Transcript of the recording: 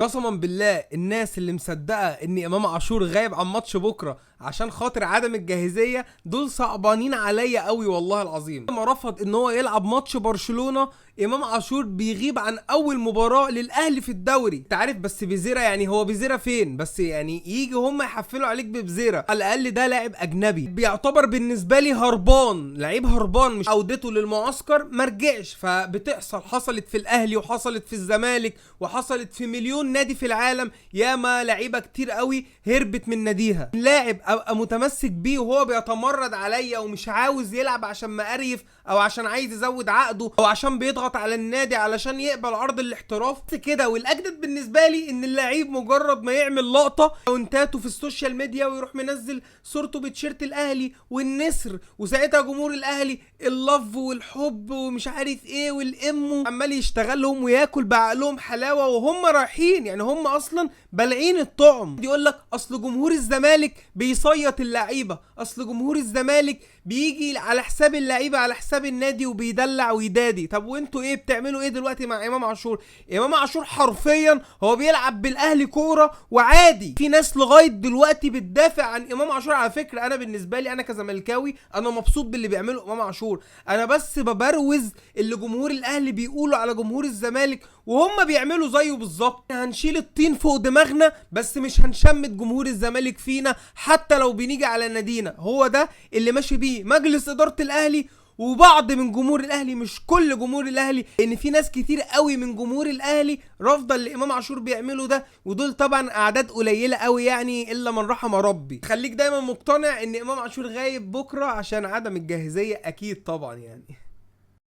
قسما بالله الناس اللي مصدقه ان امام عاشور غايب عن ماتش بكره عشان خاطر عدم الجاهزيه دول صعبانين عليا قوي والله العظيم. لما رفض ان هو يلعب ماتش برشلونه، امام عاشور بيغيب عن اول مباراه للاهلي في الدوري. انت عارف بس بيزيرا، يعني هو بيزيرا فين؟ بس يعني يجي هم يحفلوا عليك ببزيرا، على الاقل ده لاعب اجنبي بيعتبر بالنسبه لي هربان، لعيب هربان، مش عودته للمعسكر مرجعش. فبتحصل، حصلت في الاهلي وحصلت في الزمالك وحصلت في مليون نادي في العالم، ياما لعيبه كتير قوي هربت من ناديها. لاعب ابقى متمسك بيه وهو بيتمرد عليا ومش عاوز يلعب عشان مقريف او عشان عايز يزود عقده او عشان بيضغط على النادي علشان يقبل عرض الاحتراف كده. والاجدد بالنسبه لي ان اللعيب مجرد ما يعمل لقطه اونتاته في السوشيال ميديا ويروح منزل صورته بتيشيرت الاهلي والنسر، وساعتها جمهور الاهلي اللف والحب ومش عارف ايه والام عمال يشتغلهم وياكل بعقلهم حلاوه وهم رايحين، يعني هم اصلا بلعين الطعم. يقول لك اصل جمهور الزمالك بيصيط اللعيبه، اصل جمهور الزمالك بيجي على حساب اللعيبه على حساب النادي وبيدلع ويدادي. طب وانتوا ايه بتعملوا ايه دلوقتي مع امام عاشور؟ امام عاشور حرفيا هو بيلعب بالاهلي كوره وعادي. في ناس لغايه دلوقتي بتدافع عن امام عاشور. على فكره انا بالنسبه لي انا كزملكاوي انا مبسوط باللي بيعمله امام عاشور، انا بس ببروز اللي جمهور الاهلي بيقولوا على جمهور الزمالك وهم بيعملوا زيه بالظبط. هنشيل الطين فوق دماغنا بس مش هنشمت جمهور الزمالك فينا حتى لو بنيجي على نادينا. هو ده اللي ماشي بيه مجلس اداره الاهلي وبعض من جمهور الاهلي، مش كل جمهور الاهلي، لان في ناس كتير قوي من جمهور الاهلي رافضه اللي امام عاشور بيعمله ده، ودول طبعا اعداد قليله قوي يعني الا من رحم ربي. خليك دايما مقتنع ان امام عاشور غايب بكره عشان عدم الجاهزيه، اكيد طبعا يعني.